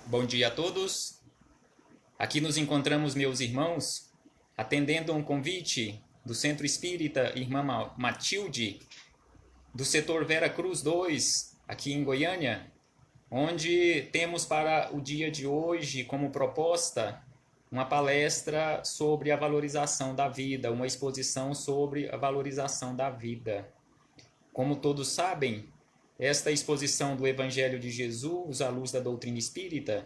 Bom dia a todos. Aqui nos encontramos, meus irmãos, atendendo a um convite do Centro Espírita Irmã Matilde, do setor Vera Cruz 2, aqui em Goiânia, onde temos para o dia de hoje como proposta uma palestra sobre a valorização da vida, uma exposição sobre a valorização da vida. Como todos sabem, esta exposição do Evangelho de Jesus à luz da doutrina espírita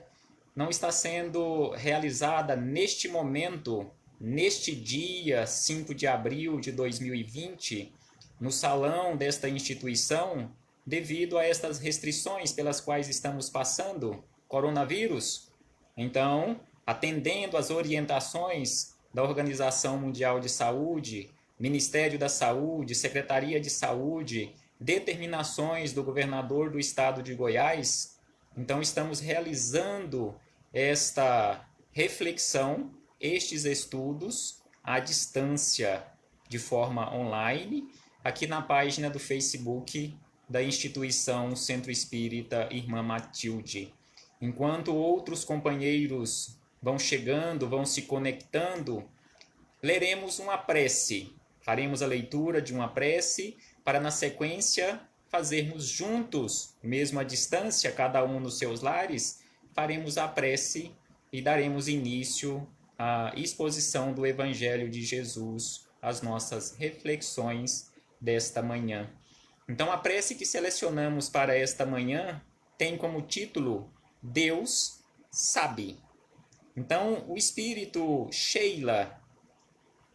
não está sendo realizada neste momento, neste dia 5 de abril de 2020, no salão desta instituição, devido a estas restrições pelas quais estamos passando, coronavírus. Então, atendendo às orientações da Organização Mundial de Saúde, Ministério da Saúde, Secretaria de Saúde, determinações do governador do estado de Goiás, então estamos realizando esta reflexão, estes estudos à distância, de forma online, aqui na página do Facebook da instituição Centro Espírita Irmã Matilde. Enquanto outros companheiros vão chegando, vão se conectando, leremos uma prece. Faremos a leitura de uma prece para, na sequência, fazermos juntos, mesmo à distância, cada um nos seus lares, faremos a prece e daremos início à exposição do Evangelho de Jesus, às nossas reflexões desta manhã. Então, a prece que selecionamos para esta manhã tem como título Deus sabe. Então, o Espírito Sheila,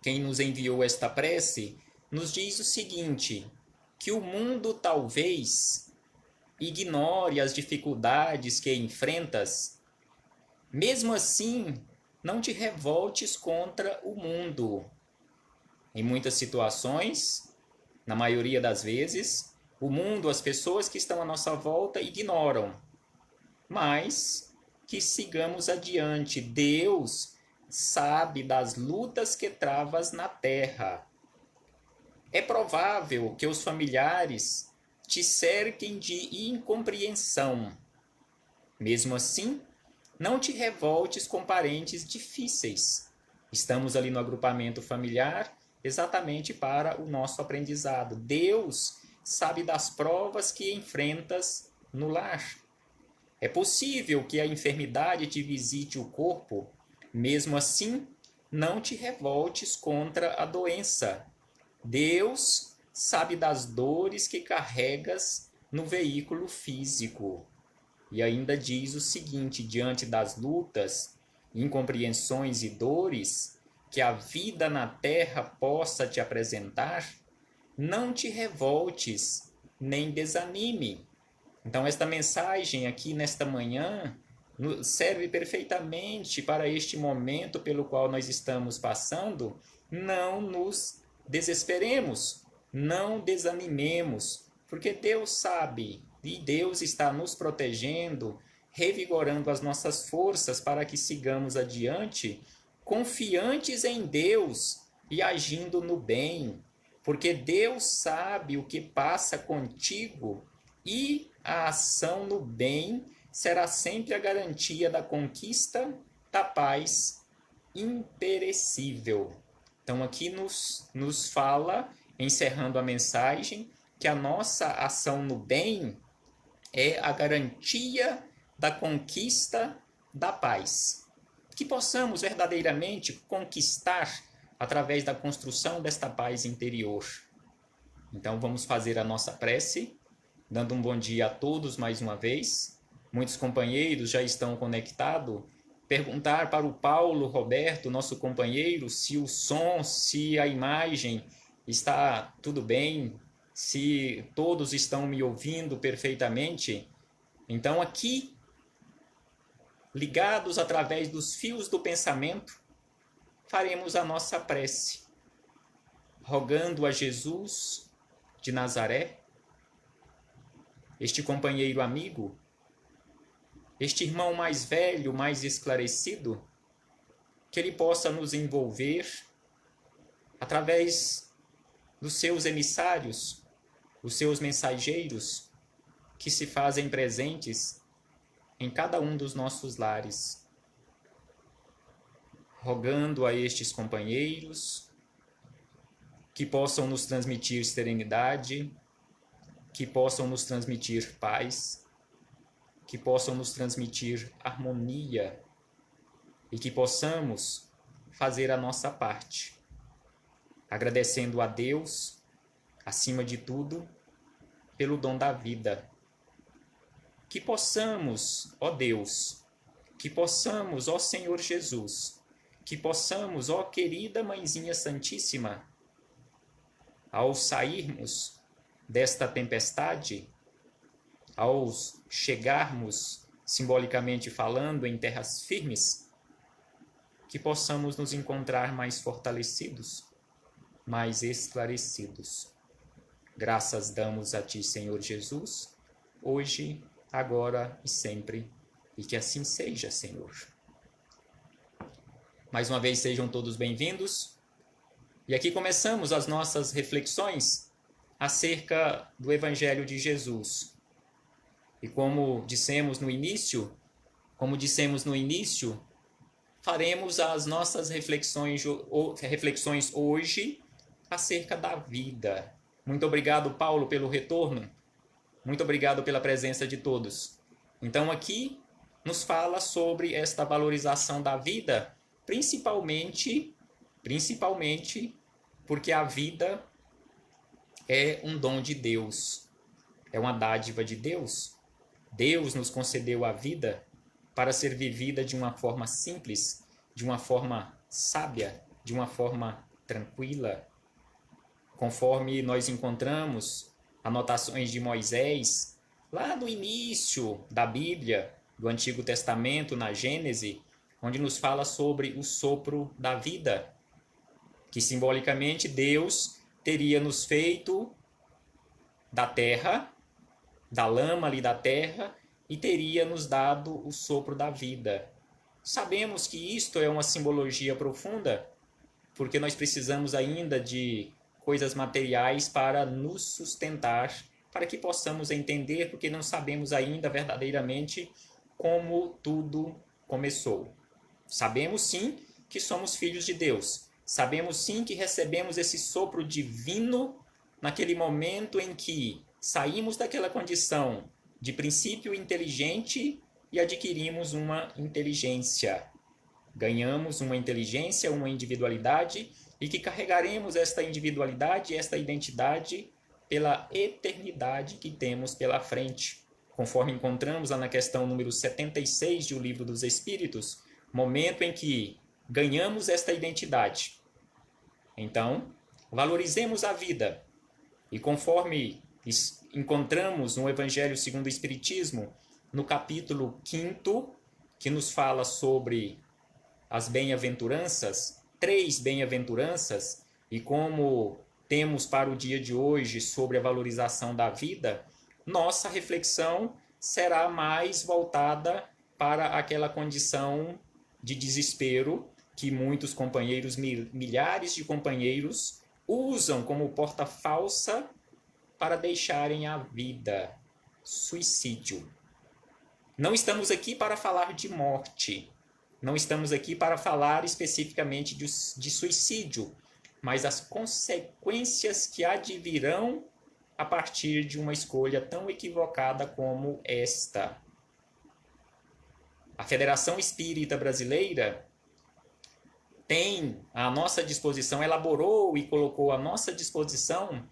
quem nos enviou esta prece, nos diz o seguinte, que o mundo talvez ignore as dificuldades que enfrentas, mesmo assim, não te revoltes contra o mundo. Em muitas situações, na maioria das vezes, o mundo, as pessoas que estão à nossa volta ignoram, mas que sigamos adiante. Deus sabe das lutas que travas na terra. É provável que os familiares te cerquem de incompreensão. Mesmo assim, não te revoltes com parentes difíceis. Estamos ali no agrupamento familiar exatamente para o nosso aprendizado. Deus sabe das provas que enfrentas no lar. É possível que a enfermidade te visite o corpo. Mesmo assim, não te revoltes contra a doença. Deus sabe das dores que carregas no veículo físico. E ainda diz o seguinte, diante das lutas, incompreensões e dores que a vida na terra possa te apresentar, não te revoltes, nem desanime. Então, esta mensagem aqui nesta manhã serve perfeitamente para este momento pelo qual nós estamos passando. Não nos desesperemos, não desanimemos, porque Deus sabe e Deus está nos protegendo, revigorando as nossas forças para que sigamos adiante, confiantes em Deus e agindo no bem, porque Deus sabe o que passa contigo e a ação no bem será sempre a garantia da conquista da paz imperecível. Então aqui nos fala, encerrando a mensagem, que a nossa ação no bem é a garantia da conquista da paz. Que possamos verdadeiramente conquistar através da construção desta paz interior. Então vamos fazer a nossa prece, dando um bom dia a todos mais uma vez. Muitos companheiros já estão conectados. Perguntar para o Paulo Roberto, nosso companheiro, se o som, se a imagem está tudo bem, se todos estão me ouvindo perfeitamente. Então aqui, ligados através dos fios do pensamento, faremos a nossa prece, rogando a Jesus de Nazaré, este companheiro amigo, este irmão mais velho, mais esclarecido, que ele possa nos envolver através dos seus emissários, os seus mensageiros, que se fazem presentes em cada um dos nossos lares, rogando a estes companheiros que possam nos transmitir serenidade, que possam nos transmitir paz, que possam nos transmitir harmonia e que possamos fazer a nossa parte, agradecendo a Deus, acima de tudo, pelo dom da vida. Que possamos, ó Deus, que possamos, ó Senhor Jesus, que possamos, ó querida Mãezinha Santíssima, ao sairmos desta tempestade, ao chegarmos, simbolicamente falando, em terras firmes, que possamos nos encontrar mais fortalecidos, mais esclarecidos. Graças damos a Ti, Senhor Jesus, hoje, agora e sempre, e que assim seja, Senhor. Mais uma vez, sejam todos bem-vindos. E aqui começamos as nossas reflexões acerca do Evangelho de Jesus. E como dissemos no início, faremos as nossas reflexões hoje acerca da vida. Muito obrigado, Paulo, pelo retorno. Muito obrigado pela presença de todos. Então aqui nos fala sobre esta valorização da vida, principalmente porque a vida é um dom de Deus, é uma dádiva de Deus. Deus nos concedeu a vida para ser vivida de uma forma simples, de uma forma sábia, de uma forma tranquila. Conforme nós encontramos anotações de Moisés, lá no início da Bíblia, do Antigo Testamento, na Gênese, onde nos fala sobre o sopro da vida, que simbolicamente Deus teria nos feito da terra, da lama ali da terra, e teria nos dado o sopro da vida. Sabemos que isto é uma simbologia profunda, porque nós precisamos ainda de coisas materiais para nos sustentar, para que possamos entender, porque não sabemos ainda verdadeiramente como tudo começou. Sabemos sim que somos filhos de Deus. Sabemos sim que recebemos esse sopro divino naquele momento em que saímos daquela condição de princípio inteligente e adquirimos uma inteligência. Ganhamos uma inteligência, uma individualidade, e que carregaremos esta individualidade, esta identidade pela eternidade que temos pela frente. Conforme encontramos lá na questão número 76 do Livro dos Espíritos, momento em que ganhamos esta identidade. Então, valorizemos a vida. E conforme encontramos no Evangelho segundo o Espiritismo, no capítulo 5º, que nos fala sobre as bem-aventuranças, 3 bem-aventuranças, e como temos para o dia de hoje sobre a valorização da vida, nossa reflexão será mais voltada para aquela condição de desespero que muitos companheiros, milhares de companheiros, usam como porta falsa para deixarem a vida. Suicídio. Não estamos aqui para falar de morte. Não estamos aqui para falar especificamente de suicídio, mas as consequências que advirão a partir de uma escolha tão equivocada como esta. A Federação Espírita Brasileira tem à nossa disposição, elaborou e colocou à nossa disposição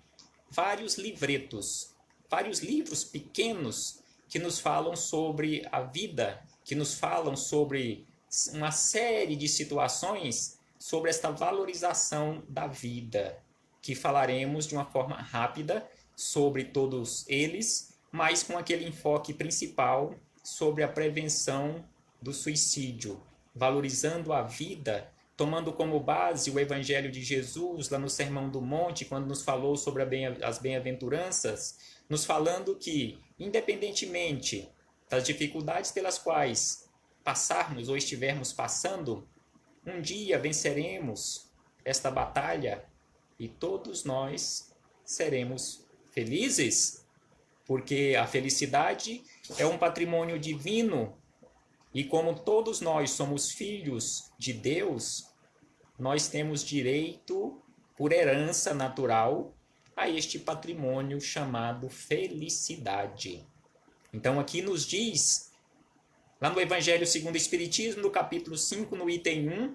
vários livretos, vários livros pequenos que nos falam sobre a vida, que nos falam sobre uma série de situações sobre esta valorização da vida, que falaremos de uma forma rápida sobre todos eles, mas com aquele enfoque principal sobre a prevenção do suicídio, valorizando a vida, tomando como base o Evangelho de Jesus, lá no Sermão do Monte, quando nos falou sobre as bem-aventuranças, nos falando que, independentemente das dificuldades pelas quais passarmos ou estivermos passando, um dia venceremos esta batalha e todos nós seremos felizes, porque a felicidade é um patrimônio divino e como todos nós somos filhos de Deus, nós temos direito, por herança natural, a este patrimônio chamado felicidade. Então aqui nos diz, lá no Evangelho segundo o Espiritismo, no capítulo 5, no item 1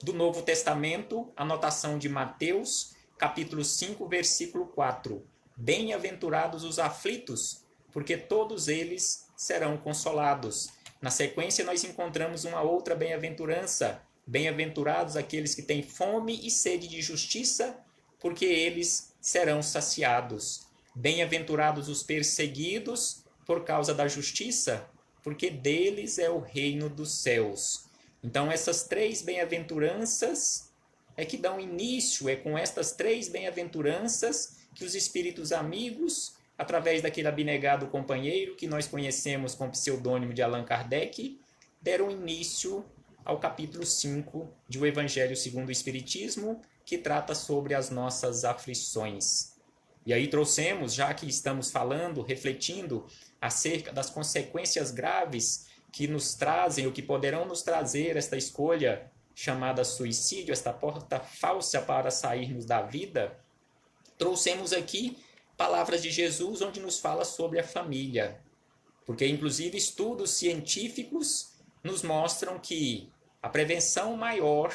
do Novo Testamento, anotação de Mateus, capítulo 5, versículo 4. Bem-aventurados os aflitos, porque todos eles serão consolados. Na sequência, nós encontramos uma outra bem-aventurança. Bem-aventurados aqueles que têm fome e sede de justiça, porque eles serão saciados. Bem-aventurados os perseguidos por causa da justiça, porque deles é o reino dos céus. Então, essas três bem-aventuranças é que dão início, é com estas três bem-aventuranças que os espíritos amigos, através daquele abnegado companheiro que nós conhecemos com o pseudônimo de Allan Kardec, deram início ao capítulo 5 de O Evangelho segundo o Espiritismo, que trata sobre as nossas aflições. E aí trouxemos, já que estamos falando, refletindo acerca das consequências graves que nos trazem, ou que poderão nos trazer esta escolha chamada suicídio, esta porta falsa para sairmos da vida, trouxemos aqui palavras de Jesus onde nos fala sobre a família. Porque, inclusive, estudos científicos nos mostram que a prevenção maior,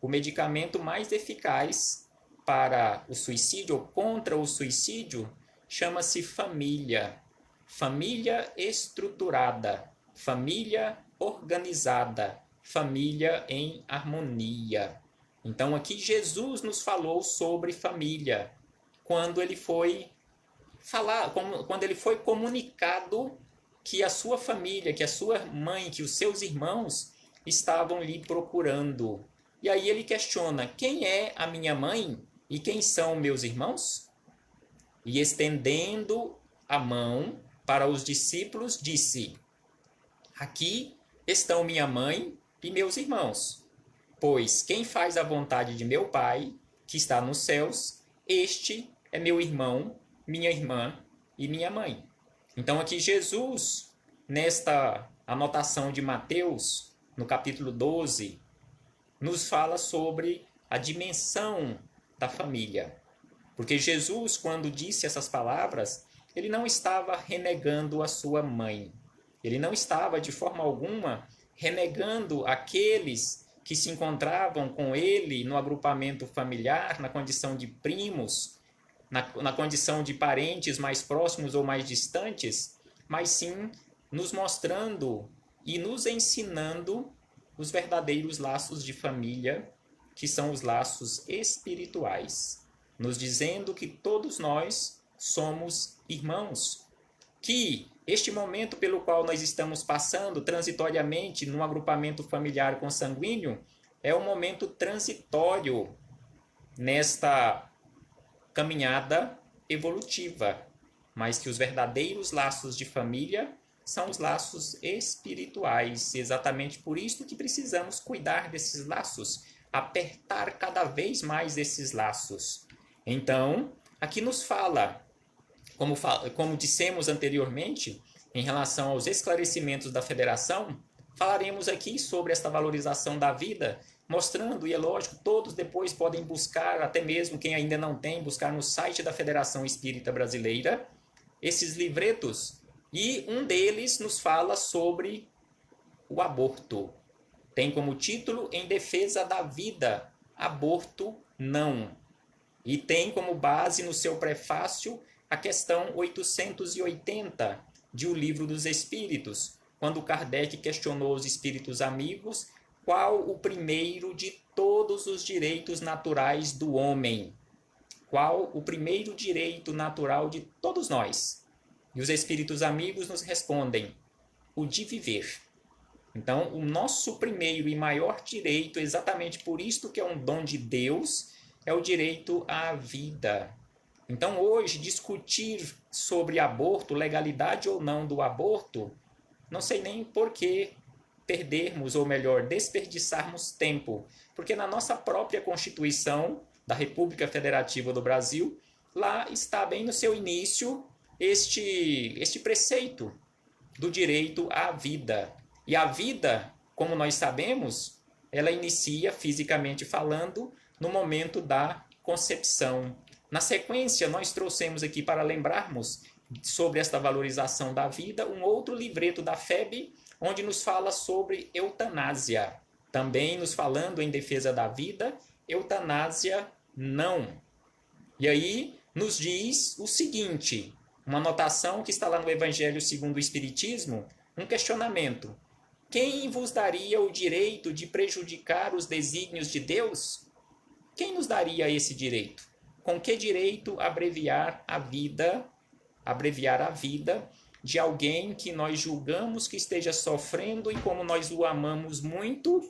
o medicamento mais eficaz para o suicídio ou contra o suicídio, chama-se família. Família estruturada, família organizada, família em harmonia. Então aqui Jesus nos falou sobre família, quando ele foi comunicado que a sua família, que a sua mãe, que os seus irmãos estavam lhe procurando. E aí ele questiona: quem é a minha mãe e quem são meus irmãos? E estendendo a mão para os discípulos, disse: aqui estão minha mãe e meus irmãos. Pois quem faz a vontade de meu Pai, que está nos céus, este é meu irmão, minha irmã e minha mãe. Então aqui Jesus, nesta anotação de Mateus, no capítulo 12, nos fala sobre a dimensão da família. Porque Jesus, quando disse essas palavras, ele não estava renegando a sua mãe. Ele não estava, de forma alguma, renegando aqueles que se encontravam com ele no agrupamento familiar, na condição de primos, na condição de parentes mais próximos ou mais distantes, mas sim nos mostrando e nos ensinando os verdadeiros laços de família, que são os laços espirituais, nos dizendo que todos nós somos irmãos, que este momento pelo qual nós estamos passando transitoriamente no agrupamento familiar consanguíneo é um momento transitório nesta caminhada evolutiva, mas que os verdadeiros laços de família são os laços espirituais. Exatamente por isso que precisamos cuidar desses laços, apertar cada vez mais esses laços. Então, aqui nos fala, como dissemos anteriormente, em relação aos esclarecimentos da Federação, falaremos aqui sobre esta valorização da vida, mostrando, e é lógico, todos depois podem buscar, até mesmo quem ainda não tem, buscar no site da Federação Espírita Brasileira, esses livretos, e um deles nos fala sobre o aborto. Tem como título Em Defesa da Vida, Aborto Não. E tem como base no seu prefácio a questão 880 de O Livro dos Espíritos, quando Kardec questionou os espíritos amigos qual o primeiro de todos os direitos naturais do homem. Qual o primeiro direito natural de todos nós? E os espíritos amigos nos respondem: o de viver. Então, o nosso primeiro e maior direito, exatamente por isto que é um dom de Deus, é o direito à vida. Então, hoje, discutir sobre aborto, legalidade ou não do aborto, não sei nem por que perdermos, ou melhor, desperdiçarmos tempo. Porque na nossa própria Constituição da República Federativa do Brasil, lá está bem no seu início este preceito, do direito à vida. E a vida, como nós sabemos, ela inicia, fisicamente falando, no momento da concepção. Na sequência, nós trouxemos aqui para lembrarmos sobre esta valorização da vida um outro livreto da FEB, onde nos fala sobre eutanásia. Também nos falando em defesa da vida, eutanásia não. E aí nos diz o seguinte, uma anotação que está lá no Evangelho segundo o Espiritismo, um questionamento. Quem vos daria o direito de prejudicar os desígnios de Deus? Quem nos daria esse direito? Com que direito abreviar a vida de alguém que nós julgamos que esteja sofrendo e como nós o amamos muito,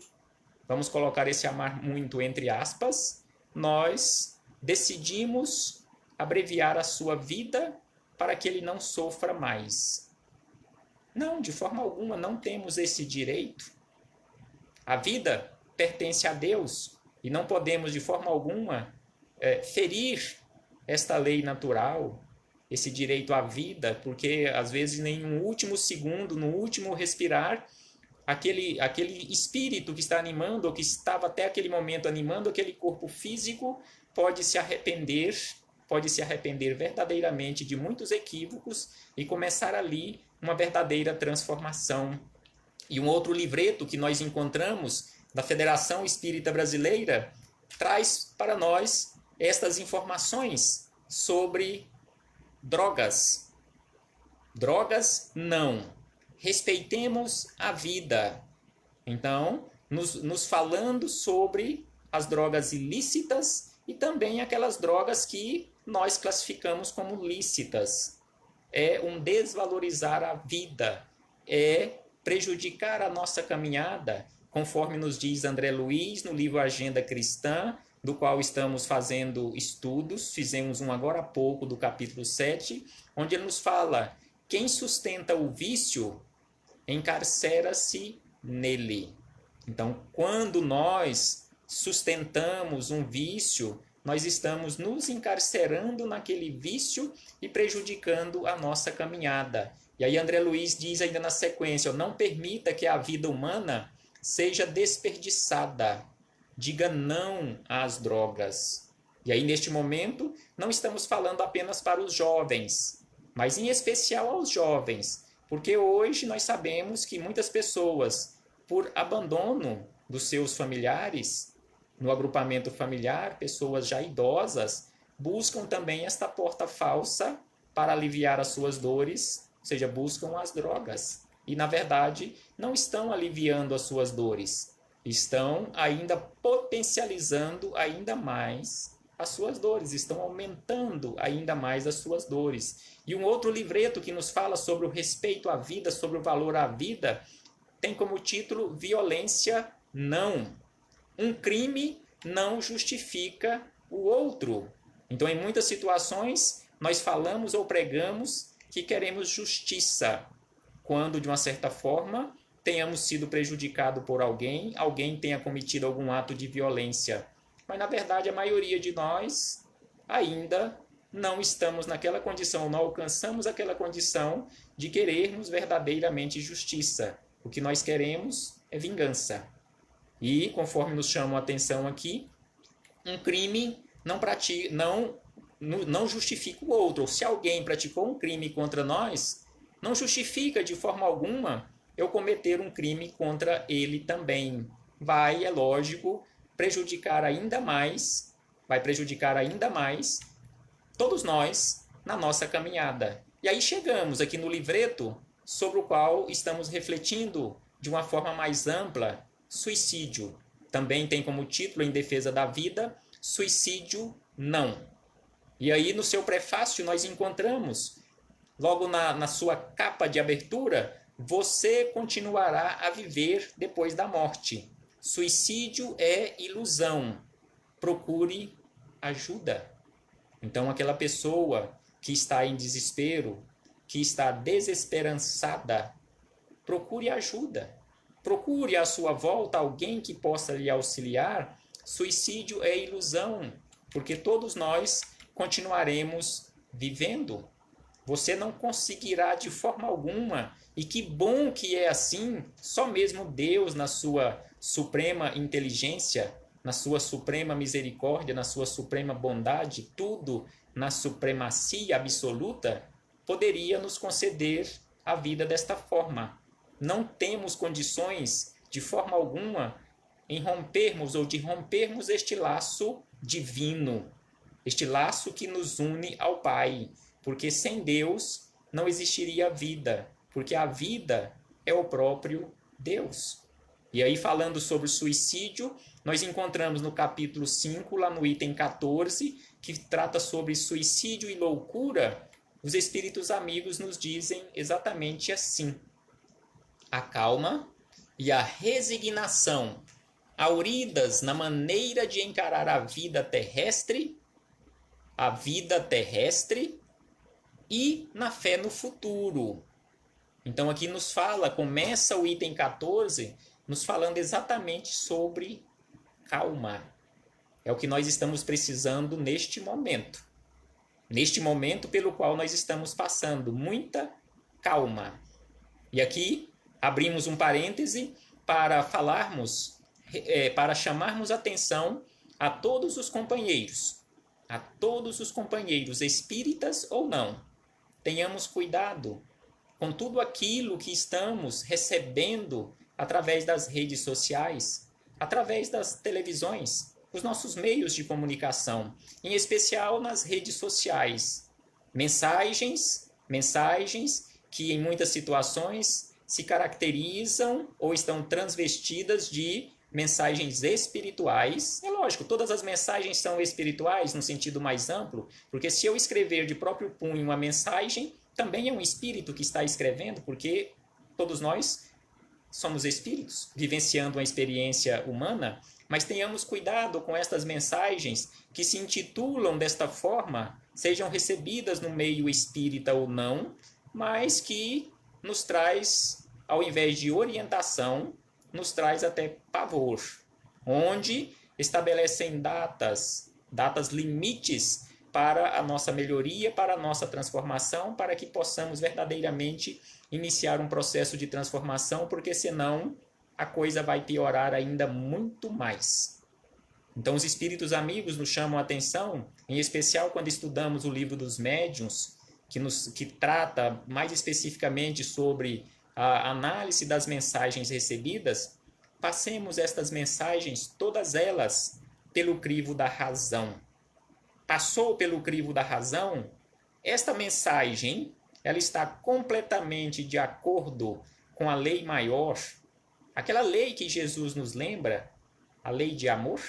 vamos colocar esse amar muito entre aspas, nós decidimos abreviar a sua vida para que ele não sofra mais. Não, de forma alguma, não temos esse direito. A vida pertence a Deus e não podemos, de forma alguma, ferir esta lei natural, esse direito à vida, porque, às vezes, em um último segundo, no último respirar, aquele espírito que está animando, ou que estava até aquele momento animando aquele corpo físico, pode se arrepender verdadeiramente de muitos equívocos e começar ali uma verdadeira transformação. E um outro livreto que nós encontramos da Federação Espírita Brasileira traz para nós estas informações sobre drogas. Drogas não. Respeitemos a vida. Então, nos falando sobre as drogas ilícitas e também aquelas drogas que nós classificamos como lícitas. É um desvalorizar a vida, é prejudicar a nossa caminhada, conforme nos diz André Luiz no livro Agenda Cristã, do qual estamos fazendo estudos, fizemos um agora há pouco do capítulo 7, onde ele nos fala, quem sustenta o vício, encarcera-se nele. Então, quando nós sustentamos um vício, nós estamos nos encarcerando naquele vício e prejudicando a nossa caminhada. E aí André Luiz diz ainda na sequência, não permita que a vida humana seja desperdiçada. Diga não às drogas. E aí neste momento não estamos falando apenas para os jovens, mas em especial aos jovens, porque hoje nós sabemos que muitas pessoas, por abandono dos seus familiares, no agrupamento familiar, pessoas já idosas, buscam também esta porta falsa para aliviar as suas dores, ou seja, buscam as drogas. E, na verdade, não estão aliviando as suas dores, estão ainda potencializando ainda mais as suas dores, estão aumentando ainda mais as suas dores. E um outro livreto que nos fala sobre o respeito à vida, sobre o valor à vida, tem como título Violência Não. Um crime não justifica o outro. Então, em muitas situações, nós falamos ou pregamos que queremos justiça, quando, de uma certa forma, tenhamos sido prejudicado por alguém tenha cometido algum ato de violência. Mas, na verdade, a maioria de nós ainda não estamos naquela condição, não alcançamos aquela condição de querermos verdadeiramente justiça. O que nós queremos é vingança. E, conforme nos chamam a atenção aqui, um crime não justifica o outro. Ou se alguém praticou um crime contra nós, não justifica de forma alguma eu cometer um crime contra ele também. Vai, é lógico, prejudicar ainda mais todos nós na nossa caminhada. E aí chegamos aqui no livreto sobre o qual estamos refletindo de uma forma mais ampla, suicídio. Também tem como título, em defesa da vida, suicídio não. E aí no seu prefácio nós encontramos, logo na sua capa de abertura, você continuará a viver depois da morte. Suicídio é ilusão. Procure ajuda. Então aquela pessoa que está em desespero, que está desesperançada, procure ajuda. Procure à sua volta alguém que possa lhe auxiliar. Suicídio é ilusão, porque todos nós continuaremos vivendo. Você não conseguirá de forma alguma. E que bom que é assim. Só mesmo Deus, na sua suprema inteligência, na sua suprema misericórdia, na sua suprema bondade, tudo na supremacia absoluta, poderia nos conceder a vida desta forma. Não temos condições, de forma alguma, em rompermos ou de rompermos este laço divino, este laço que nos une ao Pai, porque sem Deus não existiria vida, porque a vida é o próprio Deus. E aí, falando sobre suicídio, nós encontramos no capítulo 5, lá no item 14, que trata sobre suicídio e loucura. Os espíritos amigos nos dizem exatamente assim: a calma e a resignação, auridas na maneira de encarar a vida terrestre e na fé no futuro. Então aqui nos fala, começa o item 14, nos falando exatamente sobre calma. É o que nós estamos precisando neste momento. Neste momento pelo qual nós estamos passando, muita calma. E aqui abrimos um parêntese para falarmos, para chamarmos atenção a todos os companheiros espíritas ou não. Tenhamos cuidado com tudo aquilo que estamos recebendo através das redes sociais, através das televisões, os nossos meios de comunicação, em especial nas redes sociais. Mensagens que em muitas situações se caracterizam ou estão transvestidas de mensagens espirituais. É lógico, todas as mensagens são espirituais no sentido mais amplo, porque se eu escrever de próprio punho uma mensagem, também é um espírito que está escrevendo, porque todos nós somos espíritos, vivenciando uma experiência humana, mas tenhamos cuidado com estas mensagens que se intitulam desta forma, sejam recebidas no meio espírita ou não, mas que nos traz, ao invés de orientação, nos traz até pavor, onde estabelecem datas limites para a nossa melhoria, para a nossa transformação, para que possamos verdadeiramente iniciar um processo de transformação, porque senão a coisa vai piorar ainda muito mais. Então os espíritos amigos nos chamam a atenção, em especial quando estudamos o livro dos médiuns, que trata mais especificamente sobre a análise das mensagens recebidas. Passemos estas mensagens, todas elas, pelo crivo da razão. Passou pelo crivo da razão, esta mensagem ela está completamente de acordo com a lei maior, aquela lei que Jesus nos lembra, a lei de amor.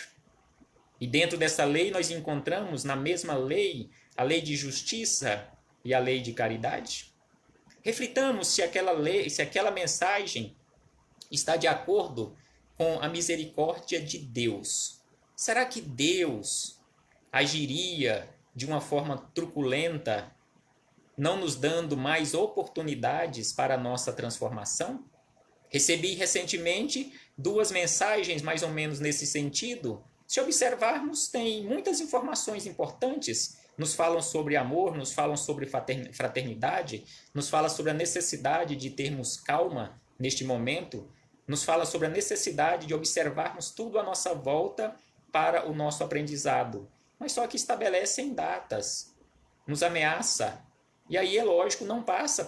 E dentro dessa lei nós encontramos na mesma lei a lei de justiça e a lei de caridade. Reflitamos se aquela mensagem está de acordo com a misericórdia de Deus. Será que Deus agiria de uma forma truculenta, não nos dando mais oportunidades para a nossa transformação? Recebi recentemente 2 mensagens mais ou menos nesse sentido. Se observarmos, tem muitas informações importantes. Nos falam sobre amor, nos falam sobre fraternidade, nos falam sobre a necessidade de termos calma neste momento, nos fala sobre a necessidade de observarmos tudo à nossa volta para o nosso aprendizado. Mas só que estabelecem datas, nos ameaça. E aí, é lógico, não passa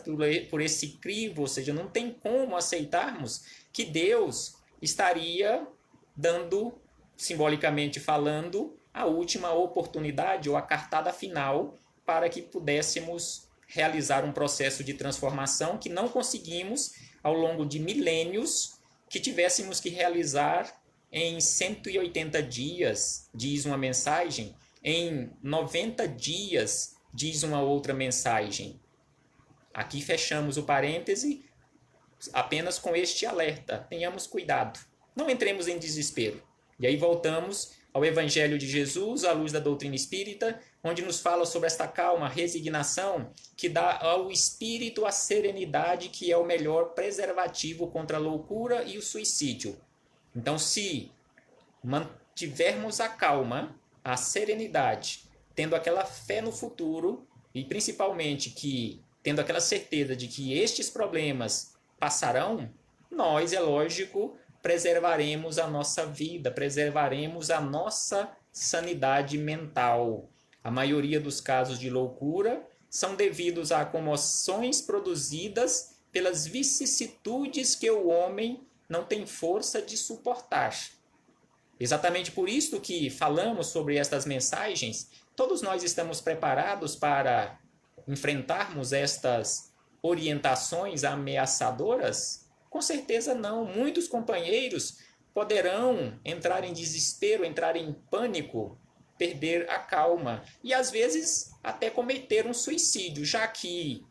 por esse crivo, ou seja, não tem como aceitarmos que Deus estaria dando, simbolicamente falando, a última oportunidade ou a cartada final para que pudéssemos realizar um processo de transformação que não conseguimos ao longo de milênios, que tivéssemos que realizar em 180 dias, diz uma mensagem, em 90 dias, diz uma outra mensagem. Aqui fechamos o parêntese apenas com este alerta. Tenhamos cuidado. Não entremos em desespero. E aí voltamos ao Evangelho de Jesus, à luz da doutrina espírita, onde nos fala sobre esta calma, resignação, que dá ao espírito a serenidade, que é o melhor preservativo contra a loucura e o suicídio. Então, se mantivermos a calma, a serenidade, tendo aquela fé no futuro, e principalmente que, tendo aquela certeza de que estes problemas passarão, nós, é lógico, preservaremos a nossa vida, preservaremos a nossa sanidade mental. A maioria dos casos de loucura são devidos a comoções produzidas pelas vicissitudes que o homem não tem força de suportar. Exatamente por isso que falamos sobre estas mensagens, todos nós estamos preparados para enfrentarmos estas orientações ameaçadoras? Com certeza não. Muitos companheiros poderão entrar em desespero, entrar em pânico, perder a calma e às vezes até cometer um suicídio, já que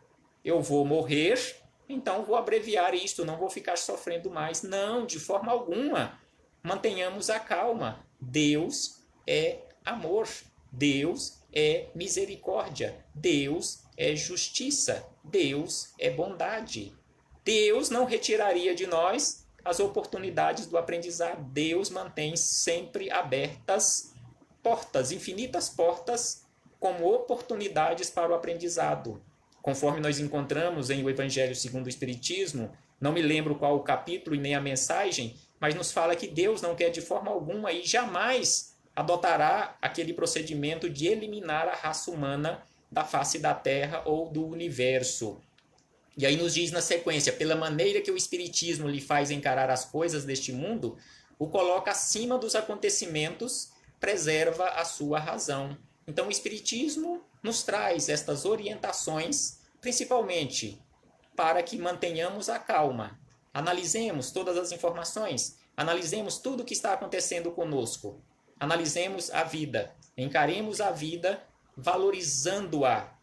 eu vou morrer, então vou abreviar isto, não vou ficar sofrendo mais. Não, de forma alguma. Mantenhamos a calma. Deus é amor. Deus é misericórdia. Deus é justiça. Deus é bondade. Deus não retiraria de nós as oportunidades do aprendizado. Deus mantém sempre abertas portas, infinitas portas, como oportunidades para o aprendizado. Conforme nós encontramos em o Evangelho segundo o Espiritismo, não me lembro qual o capítulo e nem a mensagem, mas nos fala que Deus não quer de forma alguma e jamais adotará aquele procedimento de eliminar a raça humana da face da Terra ou do universo. E aí nos diz na sequência, pela maneira que o Espiritismo lhe faz encarar as coisas deste mundo, o coloca acima dos acontecimentos, preserva a sua razão. Então o Espiritismo nos traz estas orientações, principalmente para que mantenhamos a calma, analisemos todas as informações, analisemos tudo o que está acontecendo conosco, analisemos a vida, encaremos a vida valorizando-a,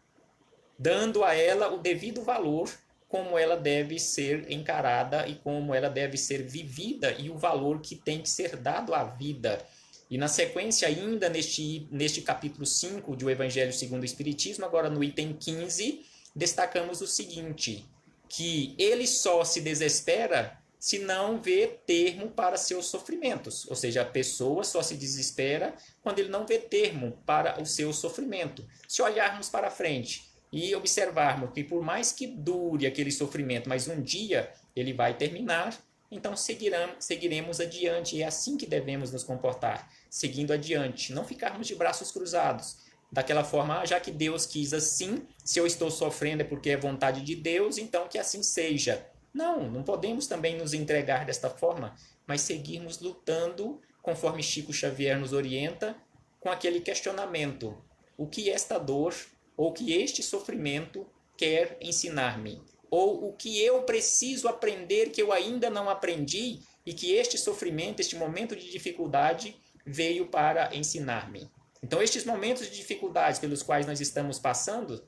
dando a ela o devido valor, como ela deve ser encarada e como ela deve ser vivida e o valor que tem que ser dado à vida. E na sequência ainda neste capítulo 5 do Evangelho segundo o Espiritismo, agora no item 15, destacamos o seguinte, que ele só se desespera se não vê termo para seus sofrimentos. Ou seja, a pessoa só se desespera quando ele não vê termo para o seu sofrimento. Se olharmos para frente e observarmos que por mais que dure aquele sofrimento, mas um dia ele vai terminar, então seguiremos adiante. É assim que devemos nos comportar, seguindo adiante, não ficarmos de braços cruzados. Daquela forma, já que Deus quis assim, se eu estou sofrendo é porque é vontade de Deus, então que assim seja. Não, não podemos também nos entregar desta forma, mas seguirmos lutando, conforme Chico Xavier nos orienta, com aquele questionamento. O que esta dor, ou que este sofrimento quer ensinar-me? Ou o que eu preciso aprender que eu ainda não aprendi e que este sofrimento, este momento de dificuldade veio para ensinar-me? Então, estes momentos de dificuldades pelos quais nós estamos passando,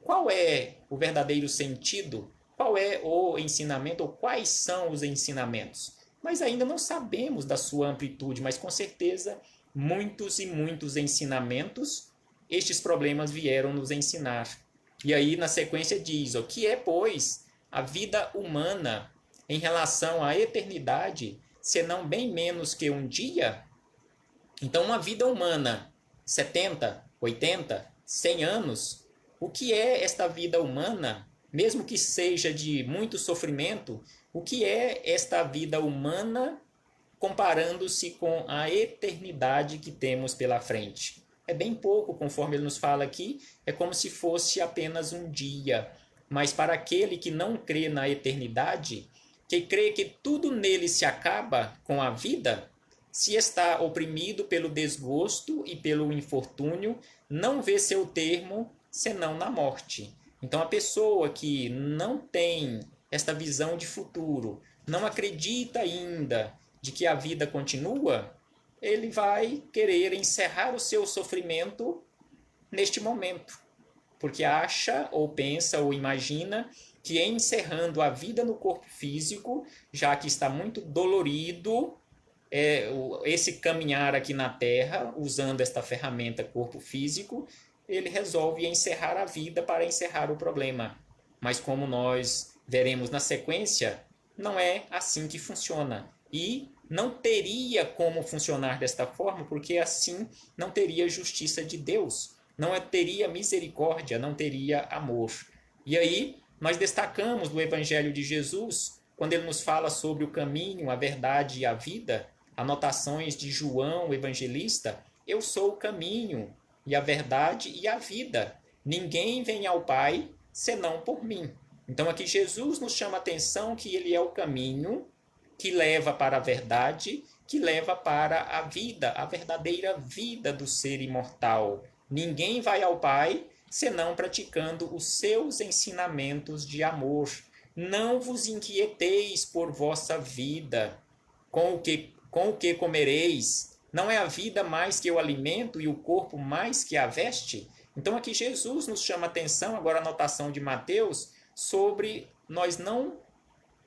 qual é o verdadeiro sentido? Qual é o ensinamento ou quais são os ensinamentos? Nós ainda não sabemos da sua amplitude, mas com certeza muitos e muitos ensinamentos estes problemas vieram nos ensinar. E aí na sequência diz, o que é, pois, a vida humana em relação à eternidade, senão bem menos que um dia? Então uma vida humana, 70, 80, 100 anos, o que é esta vida humana, mesmo que seja de muito sofrimento, o que é esta vida humana comparando-se com a eternidade que temos pela frente? É bem pouco, conforme ele nos fala aqui, é como se fosse apenas um dia. Mas para aquele que não crê na eternidade, que crê que tudo nele se acaba com a vida, se está oprimido pelo desgosto e pelo infortúnio, não vê seu termo senão na morte. Então a pessoa que não tem esta visão de futuro, não acredita ainda de que a vida continua, ele vai querer encerrar o seu sofrimento neste momento, porque acha ou pensa ou imagina que encerrando a vida no corpo físico, já que está muito dolorido, esse caminhar aqui na Terra, usando esta ferramenta corpo físico, ele resolve encerrar a vida para encerrar o problema. Mas como nós veremos na sequência, não é assim que funciona. E não teria como funcionar desta forma, porque assim não teria justiça de Deus. não teria misericórdia, não teria amor. E aí nós destacamos do Evangelho de Jesus, quando ele nos fala sobre o caminho, a verdade e a vida, anotações de João, o evangelista: eu sou o caminho e a verdade e a vida. Ninguém vem ao Pai senão por mim. Então aqui Jesus nos chama a atenção que ele é o caminho que leva para a verdade, que leva para a vida, a verdadeira vida do ser imortal. Ninguém vai ao Pai senão praticando os seus ensinamentos de amor. Não vos inquieteis por vossa vida, com o que comereis. Não é a vida mais que o alimento e o corpo mais que a veste? Então aqui Jesus nos chama a atenção, agora a anotação de Mateus, sobre nós não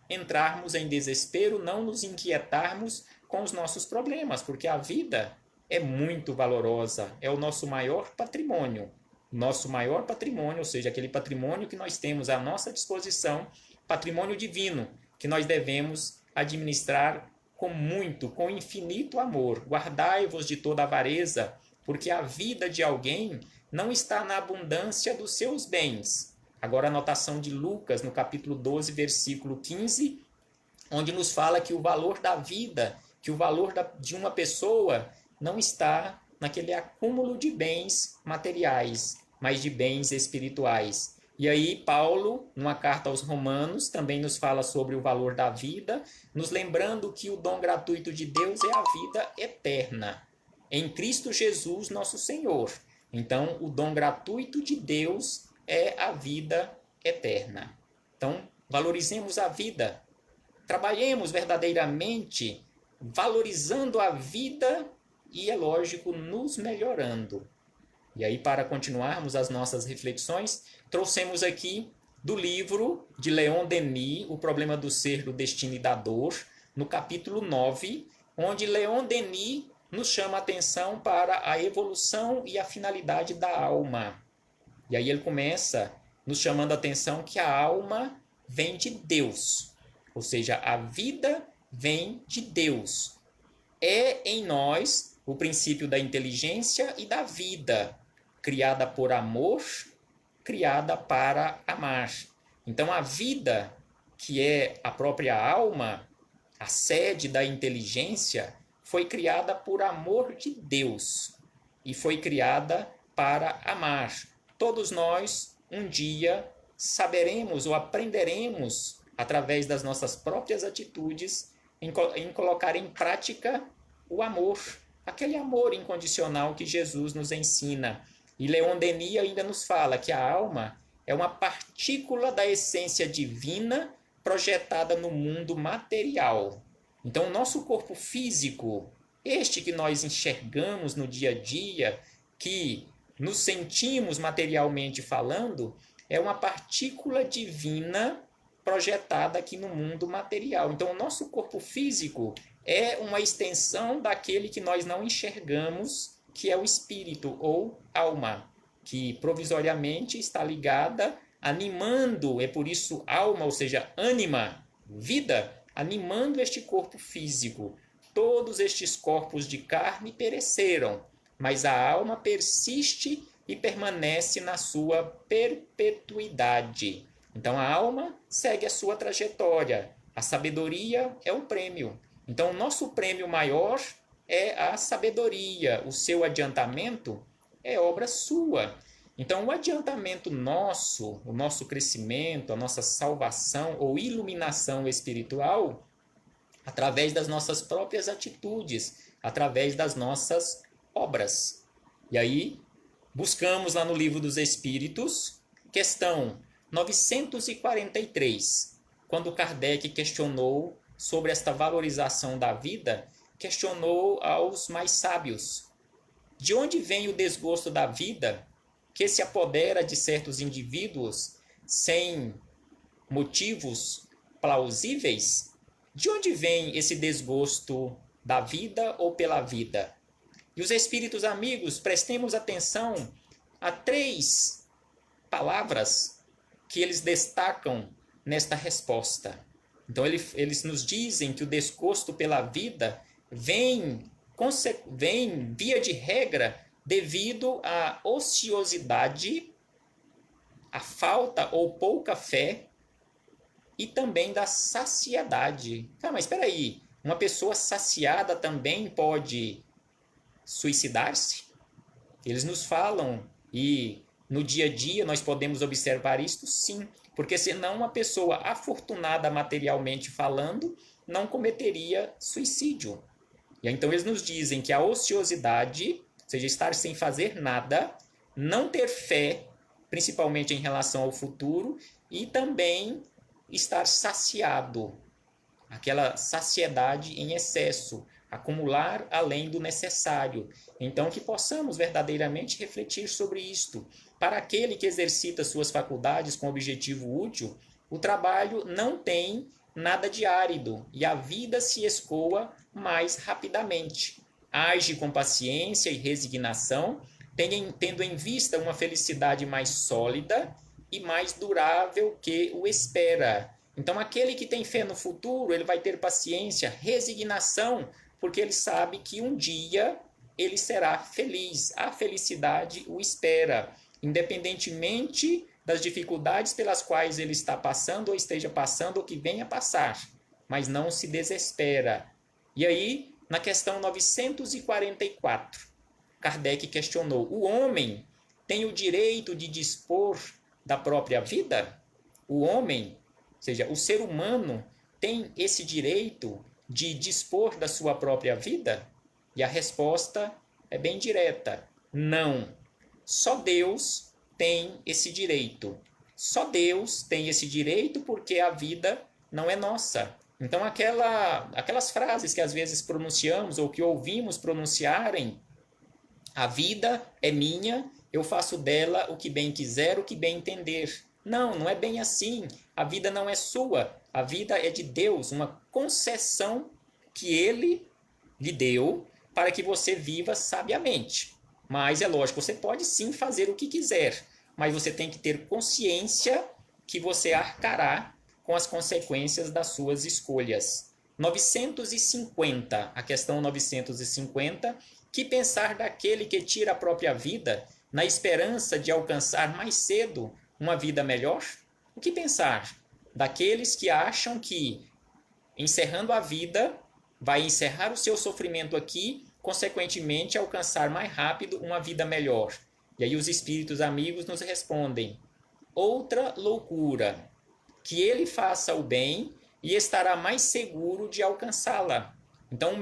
entrarmos em desespero, não nos inquietarmos com os nossos problemas, porque a vida é muito valorosa, é o nosso maior patrimônio. Nosso maior patrimônio, ou seja, aquele patrimônio que nós temos à nossa disposição, patrimônio divino, que nós devemos administrar com infinito amor. Guardai-vos de toda avareza, porque a vida de alguém não está na abundância dos seus bens. Agora a anotação de Lucas, no capítulo 12, versículo 15, onde nos fala que o valor da vida, que o valor de uma pessoa não está naquele acúmulo de bens materiais, mas de bens espirituais. E aí Paulo, numa carta aos Romanos, também nos fala sobre o valor da vida, nos lembrando que o dom gratuito de Deus é a vida eterna, em Cristo Jesus, nosso Senhor. Então, o dom gratuito de Deus é a vida eterna. Então, valorizemos a vida. Trabalhemos verdadeiramente valorizando a vida e, é lógico, nos melhorando. E aí, para continuarmos as nossas reflexões, trouxemos aqui do livro de Leon Denis, O Problema do Ser, do Destino e da Dor, no capítulo 9, onde Leon Denis nos chama a atenção para a evolução e a finalidade da alma. E aí ele começa nos chamando a atenção que a alma vem de Deus, ou seja, a vida vem de Deus. É em nós o princípio da inteligência e da vida, criada por amor, criada para amar. Então a vida, que é a própria alma, a sede da inteligência, foi criada por amor de Deus e foi criada para amar. Todos nós, um dia, saberemos ou aprenderemos, através das nossas próprias atitudes, em colocar em prática o amor, aquele amor incondicional que Jesus nos ensina. E Leon Denis ainda nos fala que a alma é uma partícula da essência divina projetada no mundo material. Então, o nosso corpo físico, este que nós enxergamos no dia a dia, que nos sentimos materialmente falando, é uma partícula divina projetada aqui no mundo material. Então, o nosso corpo físico é uma extensão daquele que nós não enxergamos, que é o espírito ou alma, que provisoriamente está ligada, animando, é por isso alma, ou seja, ânima, vida, animando este corpo físico. Todos estes corpos de carne pereceram, mas a alma persiste e permanece na sua perpetuidade. Então a alma segue a sua trajetória. A sabedoria é o prêmio. Então o nosso prêmio maior é a sabedoria. O seu adiantamento é obra sua. Então o adiantamento nosso, o nosso crescimento, a nossa salvação ou iluminação espiritual, através das nossas próprias atitudes, através das nossas obras. E aí, buscamos lá no Livro dos Espíritos, questão 943, quando Kardec questionou sobre esta valorização da vida, questionou aos mais sábios: de onde vem o desgosto da vida que se apodera de certos indivíduos sem motivos plausíveis? De onde vem esse desgosto da vida ou pela vida? E os espíritos amigos, prestemos atenção a 3 palavras que eles destacam nesta resposta. Então, eles nos dizem que o desgosto pela vida vem via de regra, devido à ociosidade, à falta ou pouca fé e também da saciedade. Ah, mas espera aí, uma pessoa saciada também pode suicidar-se? Eles nos falam e no dia a dia nós podemos observar isto, sim, porque senão uma pessoa afortunada materialmente falando não cometeria suicídio. E então eles nos dizem que a ociosidade, ou seja, estar sem fazer nada, não ter fé, principalmente em relação ao futuro, e também estar saciado, aquela saciedade em excesso, acumular além do necessário. Então, que possamos verdadeiramente refletir sobre isto. Para aquele que exercita suas faculdades com objetivo útil, o trabalho não tem nada de árido e a vida se escoa mais rapidamente. Age com paciência e resignação, tendo em vista uma felicidade mais sólida e mais durável que o espera. Então, aquele que tem fé no futuro, ele vai ter paciência, resignação, porque ele sabe que um dia ele será feliz. A felicidade o espera, independentemente das dificuldades pelas quais ele está passando, ou esteja passando, ou que venha passar. Mas não se desespera. E aí, na questão 944, Kardec questionou: o homem tem o direito de dispor da própria vida? O homem, ou seja, o ser humano, tem esse direito de dispor da sua própria vida? E a resposta é bem direta: não. Só Deus tem esse direito. Só Deus tem esse direito porque a vida não é nossa. Então, aquelas frases que às vezes pronunciamos ou que ouvimos pronunciarem: a vida é minha, eu faço dela o que bem quiser, o que bem entender. Não, não é bem assim. A vida não é sua. A vida é de Deus, uma concessão que Ele lhe deu para que você viva sabiamente. Mas é lógico, você pode sim fazer o que quiser, mas você tem que ter consciência que você arcará com as consequências das suas escolhas. 950, a questão 950, que pensar daquele que tira a própria vida na esperança de alcançar mais cedo uma vida melhor? O que pensar daqueles que acham que, encerrando a vida, vai encerrar o seu sofrimento aqui, consequentemente alcançar mais rápido uma vida melhor? E aí os espíritos amigos nos respondem: outra loucura, que ele faça o bem e estará mais seguro de alcançá-la. Então,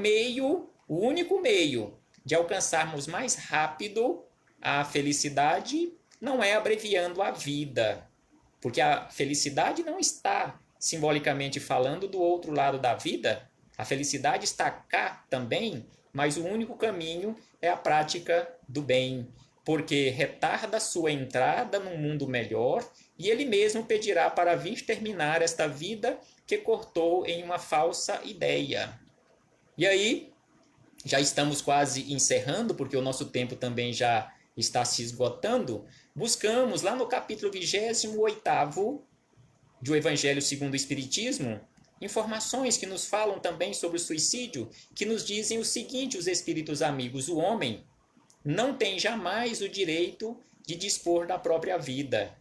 o único meio de alcançarmos mais rápido a felicidade não é abreviando a vida, porque a felicidade não está, simbolicamente falando, do outro lado da vida. A felicidade está cá também, mas o único caminho é a prática do bem, porque retarda sua entrada num mundo melhor e ele mesmo pedirá para vir terminar esta vida que cortou em uma falsa ideia. E aí, já estamos quase encerrando, porque o nosso tempo também já está se esgotando. Buscamos lá no capítulo 28º do Evangelho segundo o Espiritismo informações que nos falam também sobre o suicídio, que nos dizem o seguinte, os espíritos amigos: o homem não tem jamais o direito de dispor da própria vida.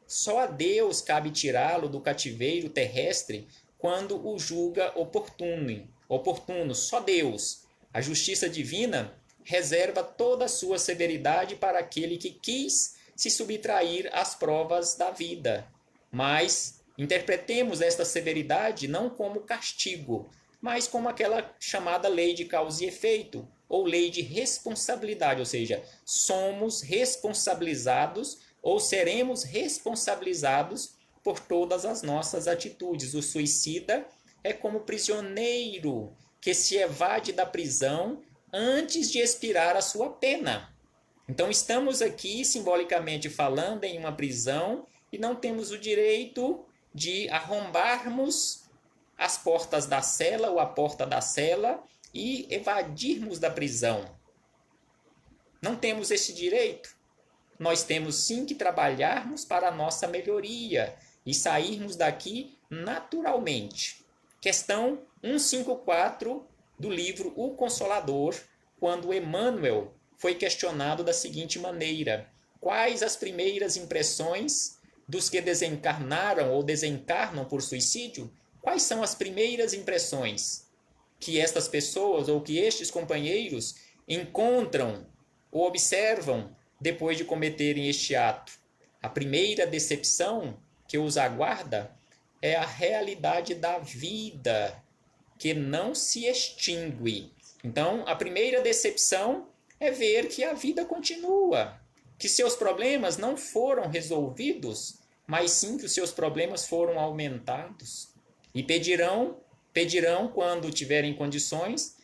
Só a Deus cabe tirá-lo do cativeiro terrestre quando o julga oportuno. Só Deus. A justiça divina reserva toda a sua severidade para aquele que quis se subtrair às provas da vida. Mas interpretemos esta severidade não como castigo, mas como aquela chamada lei de causa e efeito, ou lei de responsabilidade, ou seja, somos responsabilizados ou seremos responsabilizados por todas as nossas atitudes. O suicida é como prisioneiro que se evade da prisão antes de expirar a sua pena. Então estamos aqui, simbolicamente falando, em uma prisão e não temos o direito de arrombarmos as portas da cela ou a porta da cela e evadirmos da prisão. Não temos esse direito. Nós temos sim que trabalharmos para a nossa melhoria e sairmos daqui naturalmente. Questão 154 do livro O Consolador, quando Emmanuel foi questionado da seguinte maneira: quais as primeiras impressões dos que desencarnaram ou desencarnam por suicídio? Quais são as primeiras impressões que estas pessoas ou que estes companheiros encontram ou observam depois de cometerem este ato? A primeira decepção que os aguarda é a realidade da vida, que não se extingue. Então, a primeira decepção é ver que a vida continua, que seus problemas não foram resolvidos, mas sim que os seus problemas foram aumentados. E pedirão quando tiverem condições,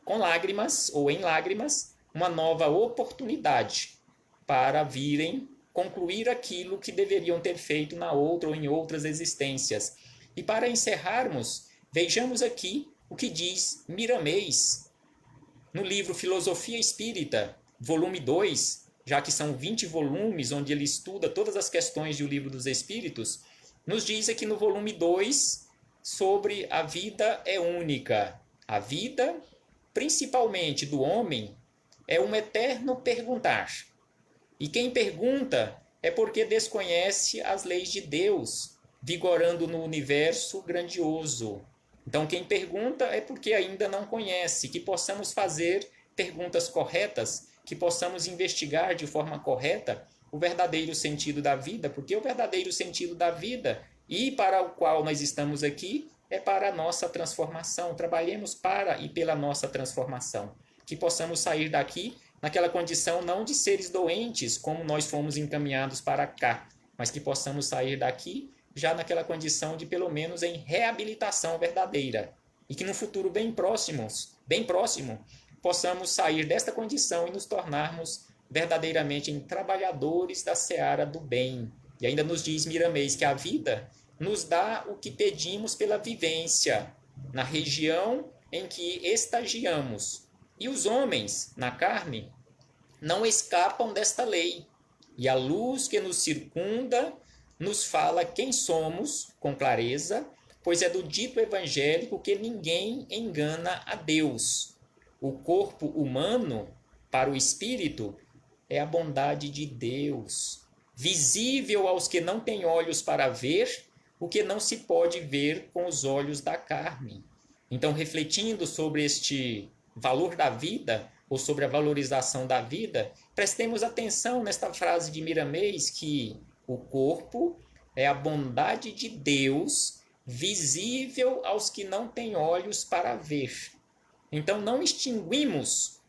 com lágrimas ou em lágrimas, uma nova oportunidade para virem concluir aquilo que deveriam ter feito na outra ou em outras existências. E para encerrarmos, vejamos aqui o que diz Miramês no livro Filosofia Espírita, volume 2, já que são 20 volumes onde ele estuda todas as questões do Livro dos Espíritos. Nos diz aqui no volume 2 sobre a vida é única. A vida, principalmente do homem, é um eterno perguntar. E quem pergunta é porque desconhece as leis de Deus, vigorando no universo grandioso. Então, quem pergunta é porque ainda não conhece. Que possamos fazer perguntas corretas, que possamos investigar de forma correta o verdadeiro sentido da vida, porque o verdadeiro sentido da vida e para o qual nós estamos aqui é para a nossa transformação. Trabalhemos para e pela nossa transformação. Que possamos sair daqui naquela condição não de seres doentes, como nós fomos encaminhados para cá, mas que possamos sair daqui já naquela condição de, pelo menos, em reabilitação verdadeira. E que no futuro bem próximo, possamos sair desta condição e nos tornarmos verdadeiramente em trabalhadores da seara do bem. E ainda nos diz Miramês que a vida nos dá o que pedimos pela vivência, na região em que estagiamos. E os homens, na carne, não escapam desta lei. E a luz que nos circunda nos fala quem somos com clareza, pois é do dito evangélico que ninguém engana a Deus. O corpo humano, para o espírito, é a bondade de Deus, visível aos que não têm olhos para ver o que não se pode ver com os olhos da carne. Então, refletindo sobre este valor da vida, ou sobre a valorização da vida, prestemos atenção nesta frase de Miramês que o corpo é a bondade de Deus, visível aos que não têm olhos para ver. Então não extinguimos,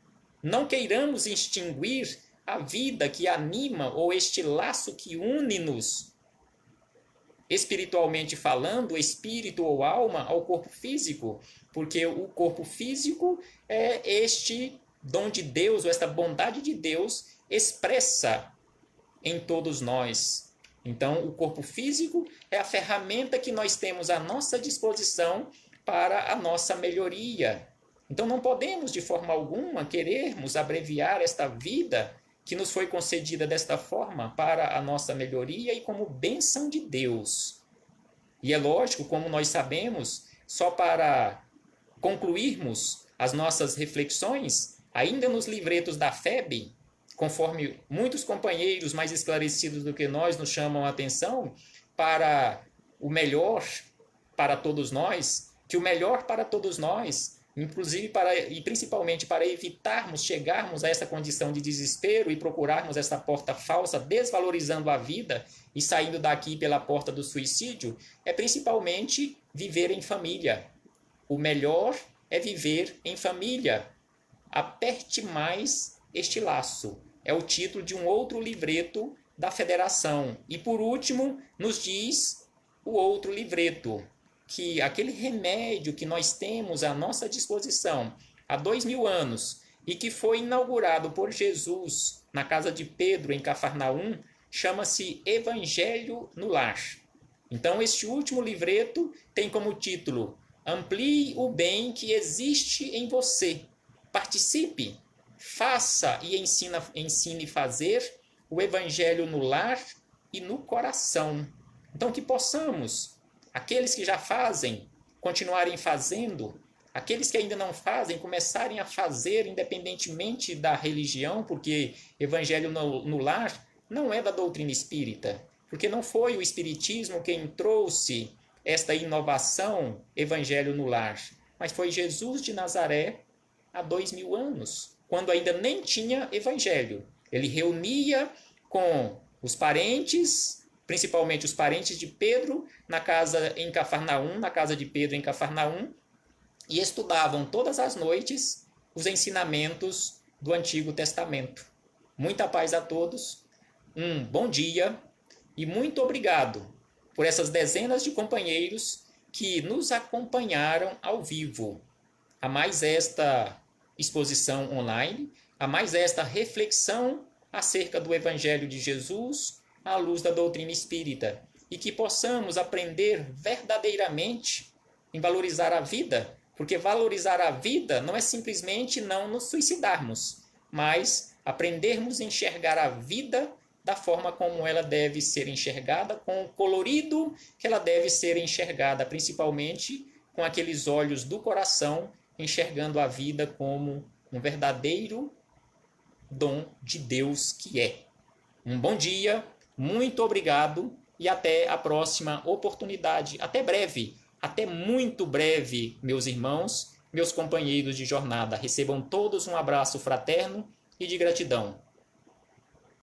não queiramos extinguir a vida que anima ou este laço que une-nos, espiritualmente falando, espírito ou alma, ao corpo físico, porque o corpo físico é este dom de Deus, ou esta bondade de Deus expressa em todos nós. Então, o corpo físico é a ferramenta que nós temos à nossa disposição para a nossa melhoria. Então, não podemos, de forma alguma, querermos abreviar esta vida que nos foi concedida desta forma para a nossa melhoria e como bênção de Deus. E é lógico, como nós sabemos, só para concluirmos as nossas reflexões, ainda nos livretos da FEB, conforme muitos companheiros mais esclarecidos do que nós nos chamam a atenção, para o melhor para todos nós, que o melhor para todos nós, inclusive e principalmente para evitarmos chegarmos a essa condição de desespero e procurarmos essa porta falsa, desvalorizando a vida e saindo daqui pela porta do suicídio, é principalmente viver em família. O melhor é viver em família. Aperte mais este laço. É o título de um outro livreto da Federação. E por último, nos diz o outro livreto, que aquele remédio que nós temos à nossa disposição há 2000 anos e que foi inaugurado por Jesus na casa de Pedro em Cafarnaum, chama-se Evangelho no Lar. Então, este último livreto tem como título: Amplie o bem que existe em você. Participe, faça e ensine fazer o Evangelho no lar e no coração. Então, que possamos, aqueles que já fazem, continuarem fazendo, aqueles que ainda não fazem, começarem a fazer independentemente da religião, porque Evangelho no Lar não é da doutrina espírita, porque não foi o Espiritismo quem trouxe esta inovação, Evangelho no Lar, mas foi Jesus de Nazaré há 2000 anos, quando ainda nem tinha Evangelho. Ele reunia com os parentes, principalmente os parentes de Pedro, na casa em Cafarnaum, na casa de Pedro em Cafarnaum, e estudavam todas as noites os ensinamentos do Antigo Testamento. Muita paz a todos, um bom dia e muito obrigado por essas dezenas de companheiros que nos acompanharam ao vivo a mais esta exposição online, a mais esta reflexão acerca do Evangelho de Jesus à luz da doutrina espírita, e que possamos aprender verdadeiramente em valorizar a vida, porque valorizar a vida não é simplesmente não nos suicidarmos, mas aprendermos a enxergar a vida da forma como ela deve ser enxergada, com o colorido que ela deve ser enxergada, principalmente com aqueles olhos do coração, enxergando a vida como um verdadeiro dom de Deus que é. Um bom dia, muito obrigado e até a próxima oportunidade. Até breve, até muito breve, meus irmãos, meus companheiros de jornada. Recebam todos um abraço fraterno e de gratidão.